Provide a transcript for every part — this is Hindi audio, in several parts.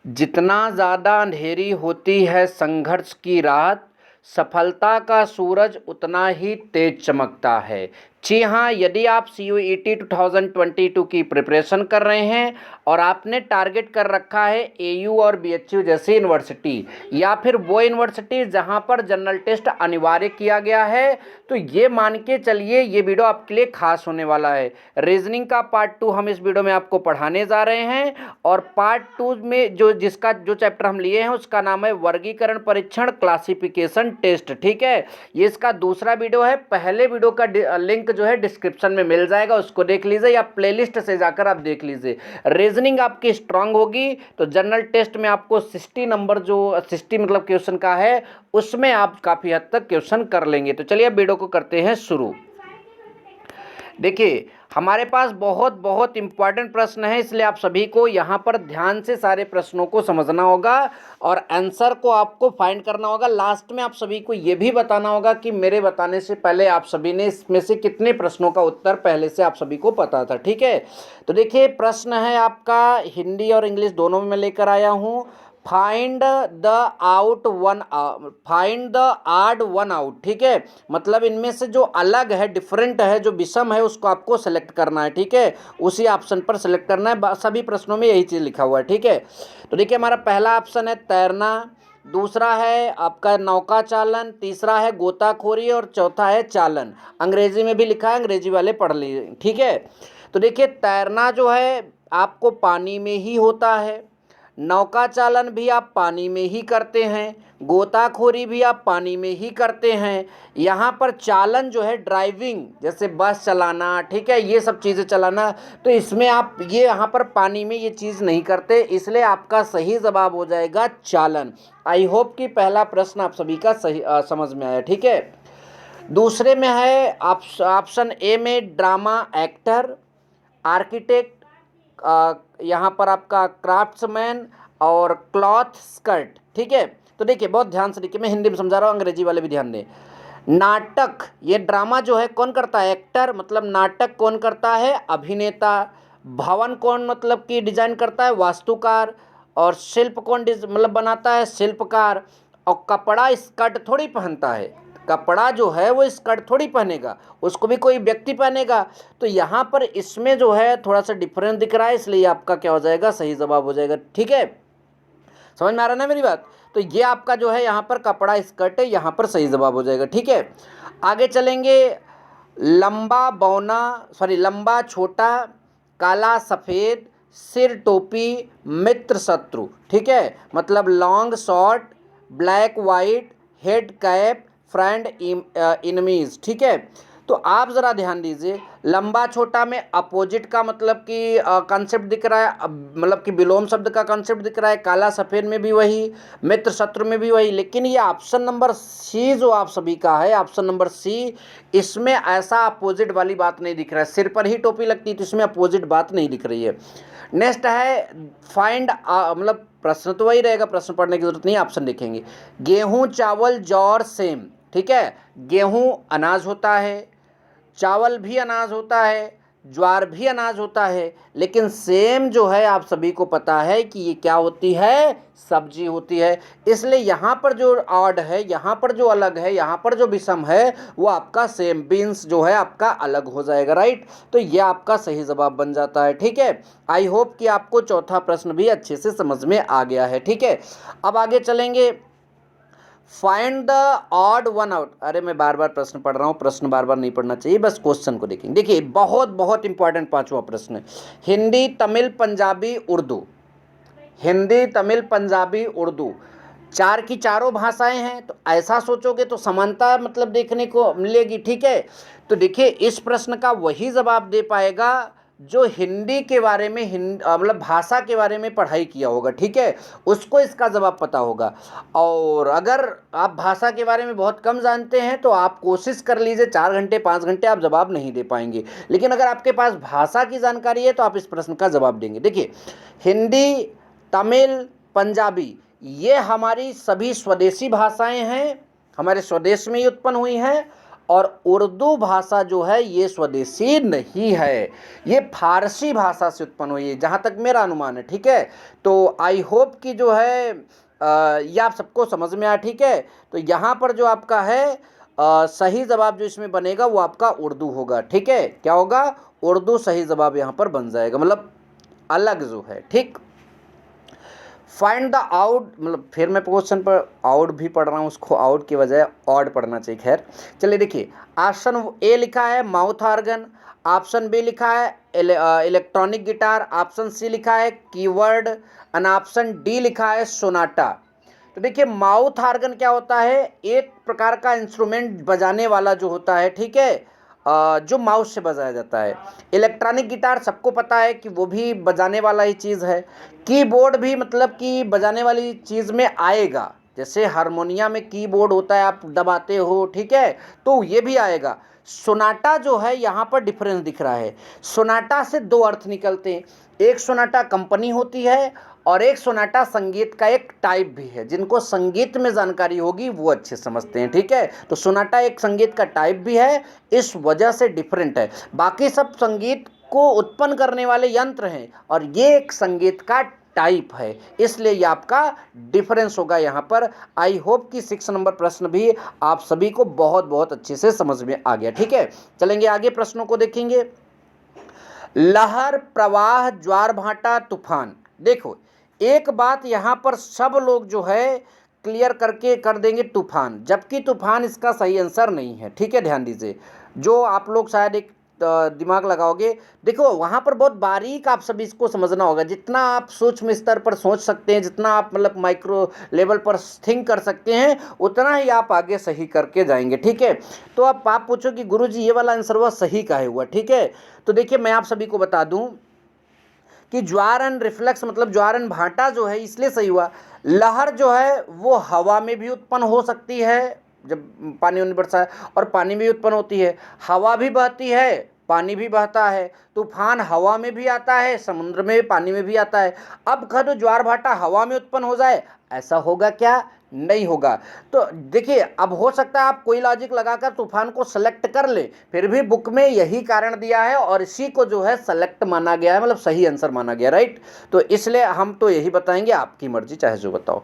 जितना ज़्यादा अंधेरी होती है संघर्ष की रात, सफलता का सूरज उतना ही तेज चमकता है। जी हाँ, यदि आप CUET 2022 की प्रिपरेशन कर रहे हैं और आपने टारगेट कर रखा है AU और BHU जैसी यूनिवर्सिटी या फिर वो यूनिवर्सिटी जहां पर जनरल टेस्ट अनिवार्य किया गया है, तो ये मान के चलिए ये वीडियो आपके लिए खास होने वाला है। रीजनिंग का पार्ट 2 हम इस वीडियो में आपको पढ़ाने जा रहे हैं और पार्ट 2 में जो चैप्टर हम लिए हैं उसका नाम है वर्गीकरण परीक्षण क्लासिफिकेशन टेस्ट। ठीक है, ये इसका दूसरा वीडियो है। पहले वीडियो का लिंक जो है डिस्क्रिप्शन में मिल जाएगा, उसको देख लीजिए या प्लेलिस्ट से जाकर आप देख लीजिए। रीजनिंग आपकी स्ट्रांग होगी तो जनरल टेस्ट में आपको 60 नंबर जो 60 मतलब क्वेश्चन का है उसमें आप काफ़ी हद तक क्वेश्चन कर लेंगे। तो चलिए अब वीडियो को करते हैं शुरू। देखिए, हमारे पास बहुत बहुत इंपॉर्टेंट प्रश्न है, इसलिए आप सभी को यहाँ पर ध्यान से सारे प्रश्नों को समझना होगा और आंसर को आपको फाइंड करना होगा। लास्ट में आप सभी को ये भी बताना होगा कि मेरे बताने से पहले आप सभी ने इसमें से कितने प्रश्नों का उत्तर पहले से आप सभी को पता था। ठीक है, तो देखिए प्रश्न है आपका, हिंदी और इंग्लिश दोनों में मैं लेकर आया हूँ। Find the odd one out. ठीक है, मतलब इनमें से जो अलग है, डिफरेंट है, जो विषम है, उसको आपको सेलेक्ट करना है। ठीक है, उसी ऑप्शन पर सेलेक्ट करना है। सभी प्रश्नों में यही चीज़ लिखा हुआ है। ठीक है, तो देखिए हमारा पहला ऑप्शन है तैरना, दूसरा है आपका नौका चालन, तीसरा है गोताखोरी और चौथा है चालन। अंग्रेजी में भी लिखा है, अंग्रेजी वाले पढ़ लीजिए। ठीक है, तो देखिए तैरना जो है आपको पानी में ही होता है, नौका चालन भी आप पानी में ही करते हैं, गोताखोरी भी आप पानी में ही करते हैं। यहाँ पर चालन जो है ड्राइविंग, जैसे बस चलाना, ठीक है, ये सब चीज़ें चलाना, तो इसमें आप ये यहाँ पर पानी में ये चीज़ नहीं करते, इसलिए आपका सही जवाब हो जाएगा चालन। आई होप कि पहला प्रश्न आप सभी का सही समझ में आया। ठीक है, दूसरे में है ऑप्शन ए में ड्रामा एक्टर, आर्किटेक्ट, यहाँ पर आपका क्राफ्ट्समैन और क्लॉथ स्कर्ट। ठीक है, तो देखिए बहुत ध्यान से देखिए, मैं हिंदी में समझा रहा हूँ, अंग्रेजी वाले भी ध्यान दें। नाटक, ये ड्रामा जो है कौन करता है? एक्टर, मतलब नाटक कौन करता है? अभिनेता। भवन कौन मतलब कि डिजाइन करता है? वास्तुकार। और शिल्प कौन मतलब बनाता है? शिल्पकार। और कपड़ा स्कर्ट थोड़ी पहनता है, कपड़ा जो है वो स्कर्ट थोड़ी पहनेगा, उसको भी कोई व्यक्ति पहनेगा। तो यहाँ पर इसमें जो है थोड़ा सा डिफरेंस दिख रहा है, इसलिए आपका क्या हो जाएगा? सही जवाब हो जाएगा। ठीक है, समझ में आ रहा है ना मेरी बात? तो ये आपका जो है यहाँ पर कपड़ा स्कर्ट है, यहाँ पर सही जवाब हो जाएगा। ठीक है, आगे चलेंगे। लंबा बौना, सॉरी लंबा छोटा, काला सफ़ेद, सिर टोपी, मित्र शत्रु। ठीक है, मतलब long short, black white, head cap, friend enemies. ठीक है, तो आप ज़रा ध्यान दीजिए, लंबा छोटा में अपोजिट का मतलब कि कॉन्सेप्ट दिख रहा है, मतलब कि विलोम शब्द का कॉन्सेप्ट दिख रहा है। काला सफ़ेद में भी वही, मित्र शत्रु में भी वही, लेकिन ये ऑप्शन नंबर सी जो आप सभी का है, ऑप्शन नंबर सी, इसमें ऐसा अपोजिट वाली बात नहीं दिख रहा है। सिर पर ही टोपी लगती है तो इसमें अपोजिट बात नहीं दिख रही है। नेक्स्ट है फाइंड, मतलब प्रश्न तो वही रहेगा, प्रश्न पढ़ने की जरूरत नहीं, ऑप्शन देखेंगे। गेहूं, चावल, जौ, सेम। ठीक है, गेहूं अनाज होता है, चावल भी अनाज होता है, ज्वार भी अनाज होता है, लेकिन सेम जो है आप सभी को पता है कि ये क्या होती है? सब्जी होती है। इसलिए यहाँ पर जो ऑड है, यहाँ पर जो अलग है, यहाँ पर जो विषम है, वो आपका सेम, बीन्स जो है आपका अलग हो जाएगा। राइट, तो ये आपका सही जवाब बन जाता है। ठीक है, आई होप कि आपको चौथा प्रश्न भी अच्छे से समझ में आ गया है। ठीक है, अब आगे चलेंगे। Find the odd one out. अरे मैं बार बार प्रश्न पढ़ रहा हूँ, प्रश्न बार बार नहीं पढ़ना चाहिए, बस क्वेश्चन को देखेंगे। देखिए बहुत बहुत इंपॉर्टेंट पांचवा प्रश्न है, हिंदी, तमिल, पंजाबी, उर्दू। हिंदी, तमिल, पंजाबी, उर्दू, चार की चारों भाषाएं हैं, तो ऐसा सोचोगे तो समानता मतलब देखने को मिलेगी। ठीक है, तो देखिए इस प्रश्न का वही जवाब दे पाएगा जो हिंदी के बारे में, मतलब भाषा के बारे में पढ़ाई किया होगा। ठीक है, उसको इसका जवाब पता होगा। और अगर आप भाषा के बारे में बहुत कम जानते हैं तो आप कोशिश कर लीजिए, 4 घंटे 5 घंटे आप जवाब नहीं दे पाएंगे, लेकिन अगर आपके पास भाषा की जानकारी है तो आप इस प्रश्न का जवाब देंगे। देखिए हिंदी, तमिल, पंजाबी, ये हमारी सभी स्वदेशी भाषाएं हैं, हमारे स्वदेश में ही उत्पन्न हुई हैं और उर्दू भाषा जो है ये स्वदेशी नहीं है, ये फारसी भाषा से उत्पन्न हुई है, जहाँ तक मेरा अनुमान है। ठीक है, तो आई होप कि जो है ये आप सबको समझ में आया। ठीक है, तो यहाँ पर जो आपका है सही जवाब जो इसमें बनेगा वो आपका उर्दू होगा। ठीक है, क्या होगा? उर्दू सही जवाब यहाँ पर बन जाएगा, मतलब अलग जो है। ठीक, फाइंड द आउट, मतलब फिर मैं क्वेश्चन पर आउट भी पढ़ रहा हूँ, उसको आउट की बजाय ऑड पढ़ना चाहिए। खैर चलिए देखिए, ऑप्शन ए लिखा है माउथ ऑर्गन, ऑप्शन बी लिखा है इलेक्ट्रॉनिक गिटार, ऑप्शन सी लिखा है कीवर्ड, एंड ऑप्शन डी लिखा है सोनाटा। तो देखिए माउथ ऑर्गन क्या होता है? एक प्रकार का इंस्ट्रूमेंट बजाने वाला जो होता है, ठीक है, जो माउथ से बजाया जाता है। इलेक्ट्रॉनिक गिटार सबको पता है कि वो भी बजाने वाला ही चीज़ है। कीबोर्ड भी मतलब कि बजाने वाली चीज़ में आएगा, जैसे हारमोनिया में कीबोर्ड होता है, आप दबाते हो, ठीक है, तो ये भी आएगा। सोनाटा जो है यहाँ पर डिफरेंस दिख रहा है। सोनाटा से दो अर्थ निकलते हैं, एक सोनाटा कंपनी होती है और एक सोनाटा संगीत का एक टाइप भी है। जिनको संगीत में जानकारी होगी वो अच्छे समझते हैं। ठीक है, तो सोनाटा एक संगीत का टाइप भी है, इस वजह से डिफरेंट है। बाकी सब संगीत को उत्पन्न करने वाले यंत्र हैं और ये एक संगीत का टाइप है, इसलिए ये आपका डिफरेंस होगा यहाँ पर। आई होप कि 6 नंबर प्रश्न भी आप सभी को बहुत बहुत अच्छे से समझ में आ गया। ठीक है, चलेंगे आगे, प्रश्नों को देखेंगे। लहर, प्रवाह, ज्वार भाटा, तूफान। देखो एक बात यहाँ पर सब लोग जो है क्लियर करके कर देंगे, तूफान, जबकि तूफान इसका सही आंसर नहीं है। ठीक है, ध्यान दीजिए, जो आप लोग शायद एक दिमाग लगाओगे। देखो वहाँ पर बहुत बारीक आप सभी इसको समझना होगा, जितना आप सूक्ष्म स्तर पर सोच सकते हैं, जितना आप मतलब माइक्रो लेवल पर थिंक कर सकते हैं, उतना ही आप आगे सही करके जाएंगे। ठीक है, तो अब आप पूछो कि गुरुजी ये वाला आंसर हुआ सही काहे हुआ? ठीक है, तो देखिए मैं आप सभी को बता दूं कि ज्वार एंड रिफ्लेक्स मतलब ज्वार एंड भाटा जो है इसलिए सही हुआ। लहर जो है वो हवा में भी उत्पन्न हो सकती है, जब पानी उन्नी बरसा है, और पानी में भी उत्पन्न होती है, हवा भी बहती है, पानी भी बहता है। तूफान हवा में भी आता है, समुद्र में भी, पानी में भी आता है। अब कह दो ज्वार भाटा हवा में उत्पन्न हो जाए, ऐसा होगा क्या? नहीं होगा। तो देखिए अब हो सकता है आप कोई लॉजिक लगाकर तूफान को सेलेक्ट कर ले, फिर भी बुक में यही कारण दिया है और इसी को जो है सेलेक्ट माना गया है, मतलब सही आंसर माना गया, राइट। तो इसलिए हम तो यही बताएंगे, आपकी मर्जी, चाहे जो बताओ।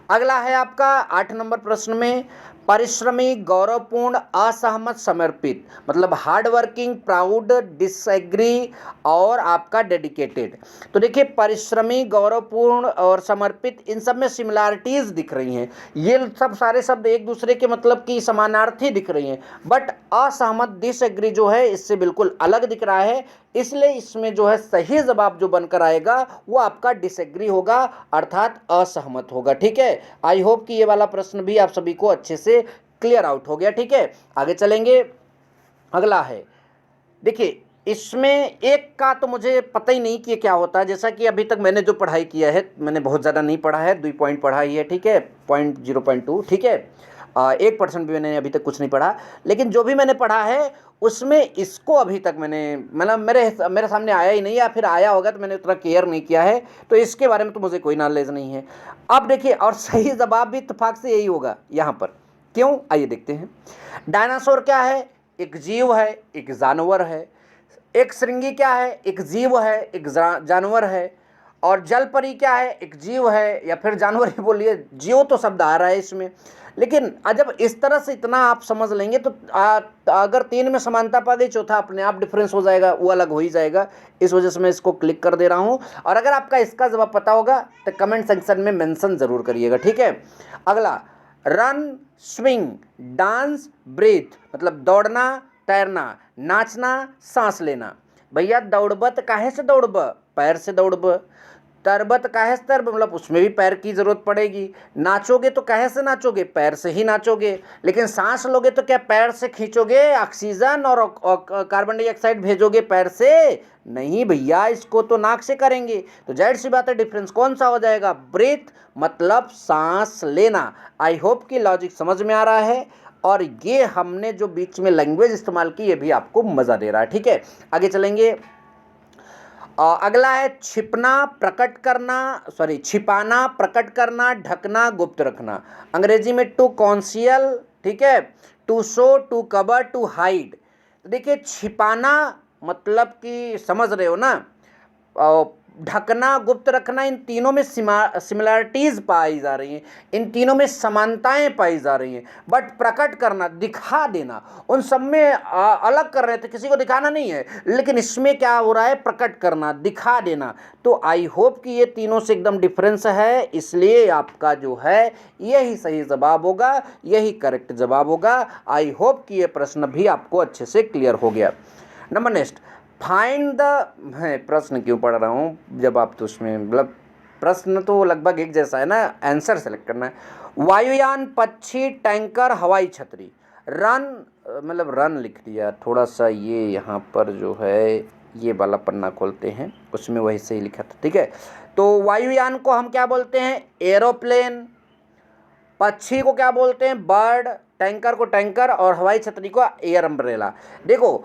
अगला है आपका 8 नंबर प्रश्न में, परिश्रमी, गौरवपूर्ण, असहमत, समर्पित, मतलब हार्ड वर्किंग, प्राउड, डिसएग्री और आपका डेडिकेटेड। तो देखिए परिश्रमी, गौरवपूर्ण और समर्पित, इन सब में सिमिलैरिटीज दिख रही हैं। ये सब सारे शब्द एक दूसरे के मतलब की समानार्थी दिख रही हैं, बट असहमत, डिसएग्री जो है इससे बिल्कुल अलग दिख रहा है, इसलिए इसमें जो है सही जवाब जो बनकर आएगा वो आपका डिसएग्री होगा, अर्थात असहमत होगा। ठीक है, आई होप कि ये वाला प्रश्न भी आप सभी को अच्छे से क्लियर आउट हो गया। ठीक है, आगे चलेंगे। अगला है, देखिए इसमें एक का तो मुझे पता ही नहीं कि ये क्या होता है, जैसा कि अभी तक मैंने जो पढ़ाई किया है, मैंने बहुत ज़्यादा नहीं पढ़ा है, 2 पॉइंट पढ़ा ही है। ठीक है, 0.2, ठीक है, 1% भी मैंने अभी तक कुछ नहीं पढ़ा, लेकिन जो भी मैंने पढ़ा है उसमें इसको अभी तक मैंने मतलब मेरे सामने आया ही नहीं, या फिर आया होगा तो मैंने उतना केयर नहीं किया है, तो इसके बारे में तो मुझे कोई नॉलेज नहीं है। अब देखिए, और सही जवाब भी इत्तेफाक से यही होगा यहाँ पर, क्यों, आइए देखते हैं। डायनासोर क्या है? एक जीव है, एक जानवर है। एक श्रृंगी क्या है? एक जीव है, एक जानवर है। और जलपरी क्या है? एक जीव है, या फिर जानवर ही बोलिए, जीव तो शब्द आ रहा है इसमें, लेकिन जब इस तरह से इतना आप समझ लेंगे तो अगर 3 में समानता पा गई, चौथा अपने आप डिफरेंस हो जाएगा, वो अलग हो ही जाएगा। इस वजह से मैं इसको क्लिक कर दे रहा हूँ, और अगर आपका इसका जवाब पता होगा तो कमेंट सेक्शन में मेंशन ज़रूर करिएगा। ठीक है, अगला, रन, स्विंग, डांस, ब्रीथ, मतलब दौड़ना, तैरना, नाचना, सांस लेना। भैया दौड़बत काहे से दौड़ब? पैर से दौड़ब। तरबत काहे से तरब? मतलब उसमें भी पैर की जरूरत पड़ेगी। नाचोगे तो काहे से नाचोगे? पैर से ही नाचोगे। लेकिन सांस लोगे तो क्या पैर से खींचोगे ऑक्सीजन और कार्बन डाइऑक्साइड भेजोगे पैर से? नहीं भैया, इसको तो नाक से करेंगे। तो जाहिर सी बात है डिफरेंस कौन सा हो जाएगा? ब्रीथ मतलब सांस लेना। आई होप कि लॉजिक समझ में आ रहा है, और ये हमने जो बीच में लैंग्वेज इस्तेमाल की ये भी आपको मज़ा दे रहा है। ठीक है, आगे चलेंगे। अगला है छिपना, प्रकट करना, छिपाना, प्रकट करना, ढकना, गुप्त रखना। अंग्रेजी में टू कॉन्सियल, ठीक है। To show, to cover, to hide. देखिए छिपाना मतलब कि समझ रहे हो ना, ढकना, गुप्त रखना, इन तीनों में सिमिलरिटीज पाई जा रही हैं, इन तीनों में समानताएं पाई जा रही हैं। बट प्रकट करना, दिखा देना, उन सब में अलग कर रहे थे, किसी को दिखाना नहीं है, लेकिन इसमें क्या हो रहा है, प्रकट करना, दिखा देना। तो आई होप कि ये तीनों से एकदम डिफरेंस है, इसलिए आपका जो है यही सही जवाब होगा, यही करेक्ट जवाब होगा। आई होप कि ये प्रश्न भी आपको अच्छे से क्लियर हो गया। नंबर नेक्स्ट, फाइंड द, मैं प्रश्न क्यों पढ़ रहा हूँ जब आप तो उसमें मतलब प्रश्न तो लगभग एक जैसा है ना, आंसर सेलेक्ट करना है। वायुयान, पक्षी, टैंकर, हवाई छतरी। रन, मतलब रन लिख दिया, थोड़ा सा ये यहाँ पर जो है ये वाला पन्ना खोलते हैं, उसमें वही सही लिखा था, ठीक है। तो वायुयान को हम क्या बोलते हैं, एरोप्लेन, पक्षी को क्या बोलते हैं, बर्ड, टैंकर को टैंकर, और हवाई छतरी को एयर अम्ब्रेला। देखो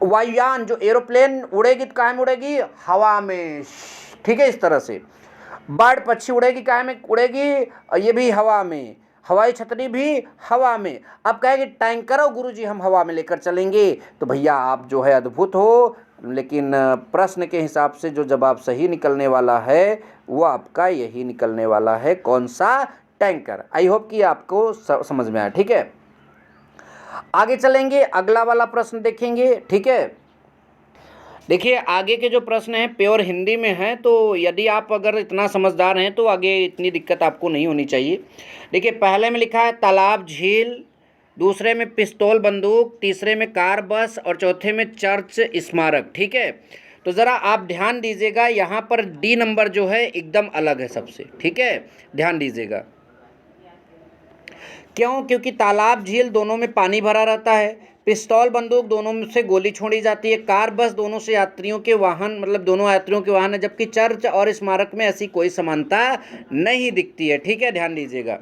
वायुयान जो एरोप्लेन उड़ेगी तो कहाँ में उड़ेगी, हवा में, ठीक है, इस तरह से। बर्ड पक्षी उड़ेगी कहाँ में उड़ेगी, ये भी हवा में, हवाई छतरी भी हवा में। अब कहेंगे टैंकर गुरुजी हम हवा में लेकर चलेंगे, तो भैया आप जो है अद्भुत हो, लेकिन प्रश्न के हिसाब से जो जवाब सही निकलने वाला है वो आपका यही निकलने वाला है, कौन सा, टैंकर। आई होप कि आपको समझ में आया, ठीक है। आगे चलेंगे, अगला वाला प्रश्न देखेंगे, ठीक है। देखिए आगे के जो प्रश्न हैं प्योर हिंदी में हैं, तो यदि आप अगर इतना समझदार हैं तो आगे इतनी दिक्कत आपको नहीं होनी चाहिए। देखिए पहले में लिखा है तालाब, झील, दूसरे में पिस्तौल, बंदूक, तीसरे में कार, बस, और चौथे में चर्च, स्मारक, ठीक है। तो ज़रा आप ध्यान दीजिएगा, यहाँ पर डी नंबर जो है एकदम अलग है सबसे, ठीक है, ध्यान दीजिएगा। क्यों, क्योंकि तालाब, झील दोनों में पानी भरा रहता है, पिस्तौल, बंदूक दोनों में से गोली छोड़ी जाती है, कार, बस दोनों से यात्रियों के वाहन, मतलब दोनों यात्रियों के वाहन है, जबकि चर्च और स्मारक में ऐसी कोई समानता नहीं दिखती है, ठीक है, ध्यान दीजिएगा।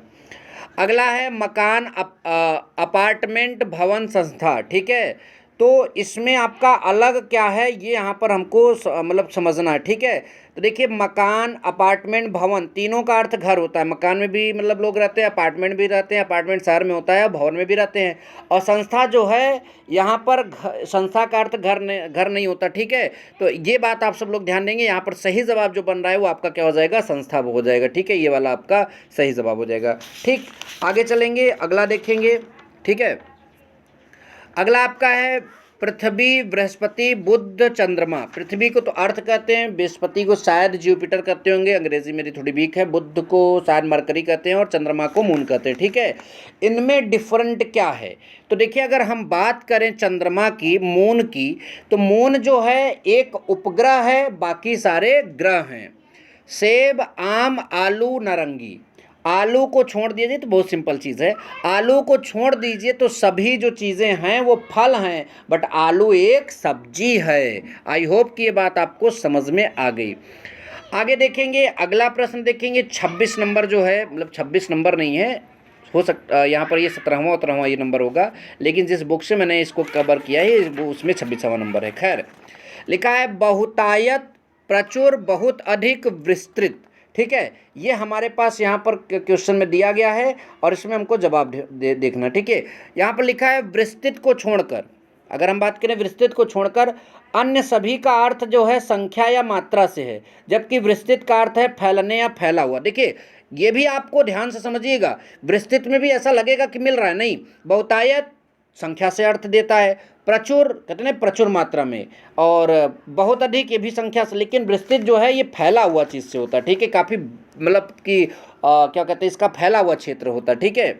अगला है मकान, अपार्टमेंट, भवन, संस्था, ठीक है। तो इसमें आपका अलग क्या है ये यहाँ पर हमको मतलब समझना है, ठीक है। तो देखिए मकान, अपार्टमेंट, भवन, तीनों का अर्थ घर होता है। मकान में भी मतलब लोग रहते हैं, अपार्टमेंट भी रहते हैं, अपार्टमेंट शहर में होता है, भवन में भी रहते हैं। और संस्था जो है यहाँ पर संस्था का अर्थ घर नहीं होता, ठीक है। तो ये बात आप सब लोग ध्यान देंगे, यहाँ पर सही जवाब जो बन रहा है वो आपका क्या हो जाएगा, संस्था हो जाएगा, ठीक है, ये वाला आपका सही जवाब हो जाएगा। ठीक, आगे चलेंगे, अगला देखेंगे, ठीक है। अगला आपका है पृथ्वी, बृहस्पति, बुध, चंद्रमा। पृथ्वी को तो अर्थ कहते हैं, बृहस्पति को शायद जुपिटर कहते होंगे, अंग्रेजी मेरी थोड़ी वीक है, बुध को शायद मरकरी कहते हैं, और चंद्रमा को मून कहते हैं, ठीक है। इनमें डिफरेंट क्या है, तो देखिए अगर हम बात करें चंद्रमा की, मून की, तो मून जो है एक उपग्रह है, बाकी सारे ग्रह हैं। सेब, आम, आलू, नारंगी। आलू को छोड़ दीजिए तो बहुत सिंपल चीज़ है, आलू को छोड़ दीजिए तो सभी जो चीज़ें हैं वो फल हैं, बट आलू एक सब्जी है। आई होप कि ये बात आपको समझ में आ गई। आगे देखेंगे, अगला प्रश्न देखेंगे, 26 नंबर जो है, मतलब 26 नंबर नहीं है, हो सकता यहाँ पर ये 17वां ये नंबर होगा, लेकिन जिस बुक से मैंने इसको कवर किया है वो उसमें 26वां नंबर है। खैर, लिखा है बहुतायत, प्रचुर, बहुत अधिक, विस्तृत, ठीक है। ये हमारे पास यहाँ पर क्वेश्चन में दिया गया है और इसमें हमको जवाब देखना, ठीक है। यहाँ पर लिखा है विस्तृत को छोड़कर, अगर हम बात करें विस्तृत को छोड़कर, अन्य सभी का अर्थ जो है संख्या या मात्रा से है, जबकि विस्तृत का अर्थ है फैलने या फैला हुआ। देखिए ये भी आपको ध्यान से समझिएगा, विस्तृत में भी ऐसा लगेगा कि मिल रहा है, नहीं, बहुतायत संख्या से अर्थ देता है, प्रचुर कहते हैं प्रचुर मात्रा में, और बहुत अधिक ये भी संख्या से, लेकिन विस्तृत जो है ये फैला हुआ चीज़ से होता है, ठीक है, काफ़ी मतलब कि क्या कहते हैं इसका फैला हुआ क्षेत्र होता है, ठीक है।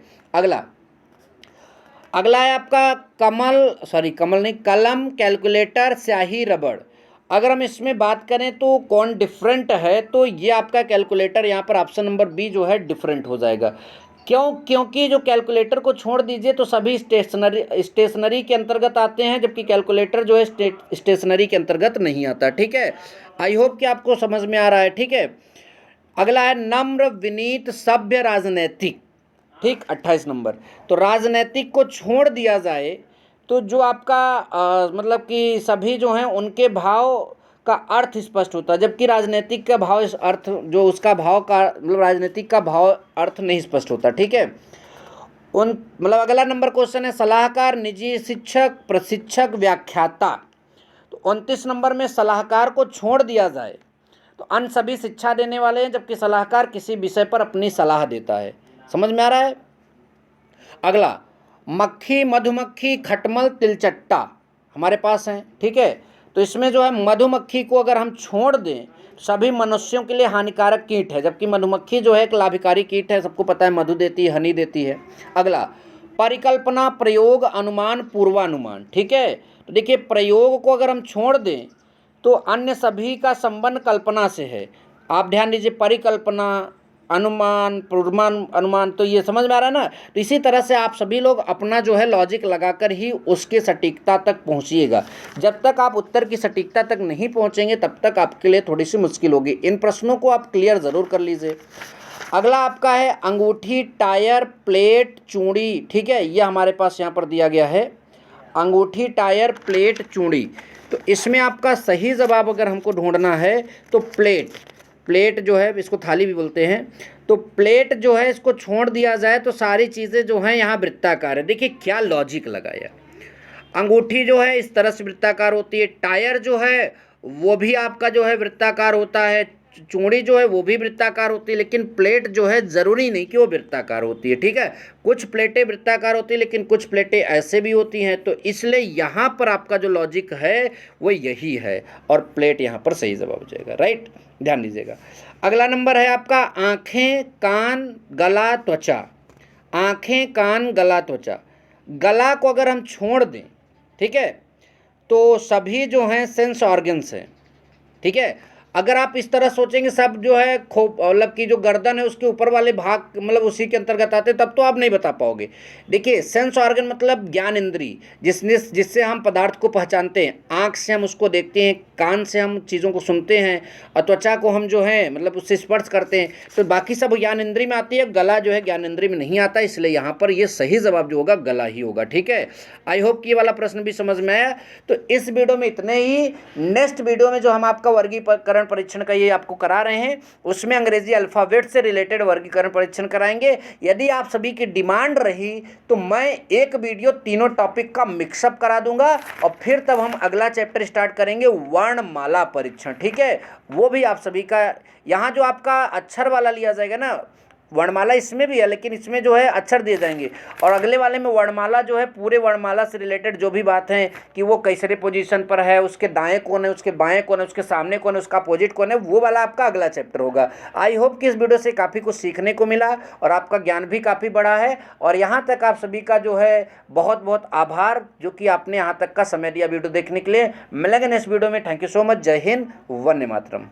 अगला है आपका कलम, कैलकुलेटर, स्याही, रबड़। अगर हम इसमें बात करें तो कौन डिफरेंट है, तो ये आपका कैलकुलेटर, यहाँ पर ऑप्शन नंबर बी जो है डिफरेंट हो जाएगा। क्यों, क्योंकि जो कैलकुलेटर को छोड़ दीजिए तो सभी स्टेशनरी के अंतर्गत आते हैं, जबकि कैलकुलेटर जो है स्टेशनरी के अंतर्गत नहीं आता, ठीक है। आई होप कि आपको समझ में आ रहा है, ठीक है। अगला है नम्र, विनीत, सभ्य, राजनैतिक, ठीक, 28 नंबर। तो राजनैतिक को छोड़ दिया जाए तो जो आपका मतलब कि सभी जो हैं उनके भाव का अर्थ स्पष्ट होता है, जबकि राजनीतिक का भाव इस अर्थ जो उसका भाव का मतलब राजनीतिक का भाव अर्थ नहीं स्पष्ट होता, ठीक है। उन मतलब अगला नंबर क्वेश्चन है सलाहकार, निजी शिक्षक, प्रशिक्षक, व्याख्याता। तो 29 नंबर में सलाहकार को छोड़ दिया जाए तो अन्य सभी शिक्षा देने वाले हैं, जबकि सलाहकार किसी विषय पर अपनी सलाह देता है। समझ में आ रहा है? अगला मक्खी, मधुमक्खी, खटमल, तिलचट्टा हमारे पास हैं, ठीक है। तो इसमें जो है मधुमक्खी को अगर हम छोड़ दें, सभी मनुष्यों के लिए हानिकारक कीट है, जबकि मधुमक्खी जो है एक लाभकारी कीट है, सबको पता है, मधु देती है, हनी देती है। अगला परिकल्पना, प्रयोग, अनुमान, पूर्वानुमान, ठीक है। तो देखिए प्रयोग को अगर हम छोड़ दें तो अन्य सभी का संबंध कल्पना से है। आप ध्यान दीजिए, परिकल्पना, अनुमान, पूर्वानुमान, तो ये समझ में आ रहा है ना। तो इसी तरह से आप सभी लोग अपना जो है लॉजिक लगाकर ही उसके सटीकता तक पहुंचिएगा। जब तक आप उत्तर की सटीकता तक नहीं पहुंचेंगे तब तक आपके लिए थोड़ी सी मुश्किल होगी। इन प्रश्नों को आप क्लियर ज़रूर कर लीजिए। अगला आपका है अंगूठी, टायर, प्लेट, चूड़ी, ठीक है। ये हमारे पास यहाँ पर दिया गया है अंगूठी, टायर, प्लेट, चूड़ी। तो इसमें आपका सही जवाब अगर हमको ढूंढना है तो प्लेट जो है, इसको थाली भी बोलते हैं, तो प्लेट जो है इसको छोड़ दिया जाए तो सारी चीज़ें जो हैं यहाँ वृत्ताकार है। देखिए क्या लॉजिक लगाया। अंगूठी जो है इस तरह से वृत्ताकार होती है, टायर जो है वो भी आपका जो है वृत्ताकार होता है, चूड़ी जो है वो भी वृत्ताकार होती है, लेकिन प्लेट जो है ज़रूरी नहीं कि वो वृत्ताकार होती है, ठीक है। कुछ प्लेटें वृत्ताकार होती है लेकिन कुछ प्लेटें ऐसे भी होती हैं। तो इसलिए यहाँ पर आपका जो लॉजिक है वो यही है और प्लेट यहाँ पर सही जवाब हो जाएगा, राइट। ध्यान दीजिएगा। अगला नंबर है आपका आँखें, कान, गला, त्वचा। आँखें, कान, गला, त्वचा। गला को अगर हम छोड़ दें, ठीक है, तो सभी जो हैं सेंस ऑर्गन्स हैं, ठीक है। अगर आप इस तरह सोचेंगे सब जो है मतलब कि जो गर्दन है उसके ऊपर वाले भाग मतलब उसी के अंतर्गत आते, तब तो आप नहीं बता पाओगे। देखिए सेंस ऑर्गन मतलब ज्ञान इंद्री, जिससे हम पदार्थ को पहचानते हैं। आँख से हम उसको देखते हैं, कान से हम चीज़ों को सुनते हैं, और त्वचा को हम जो है मतलब उससे स्पर्श करते हैं। तो बाकी सब ज्ञान इंद्री में आती है, गला जो है ज्ञान इंद्री में नहीं आता, इसलिए यहाँ पर ये सही जवाब जो होगा गला ही होगा, ठीक है। आई होप कि ये वाला प्रश्न भी समझ में आया। तो इस वीडियो में इतने ही। नेक्स्ट वीडियो में जो हम आपका वर्गीकरण परीक्षण का ये आपको करा रहे हैं उसमें अंग्रेजी अल्फ़ाबेट से रिलेटेड वर्गीकरण परीक्षण कराएंगे। यदि आप सभी की डिमांड रही तो मैं एक वीडियो तीनों टॉपिक का मिक्सअप करा दूंगा और फिर तब हम अगला चैप्टर स्टार्ट करेंगे वर्णमाला परीक्षण, ठीक है। वो भी आप सभी का, यहाँ जो आपका अक्षर वाला लिया जाएगा ना, वर्णमाला इसमें भी है लेकिन इसमें जो है अक्षर दिए जाएंगे, और अगले वाले में वर्णमाला जो है पूरे वर्णमाला से रिलेटेड जो भी बात है कि वो कैसरे पोजीशन पर है, उसके दाएं कौन है, उसके बाएं कौन है, उसके सामने कौन है, उसका अपोजिट कौन है, वो वाला आपका अगला चैप्टर होगा। आई होप कि इस वीडियो से काफ़ी कुछ सीखने को मिला और आपका ज्ञान भी काफ़ी बढ़ा है। और यहाँ तक आप सभी का जो है बहुत बहुत आभार जो कि आपने यहाँ तक का समय दिया वीडियो देखने के लिए। मिलेंगे नेक्स्ट वीडियो में। Thank you so much. जय हिंद, वंदे मातरम।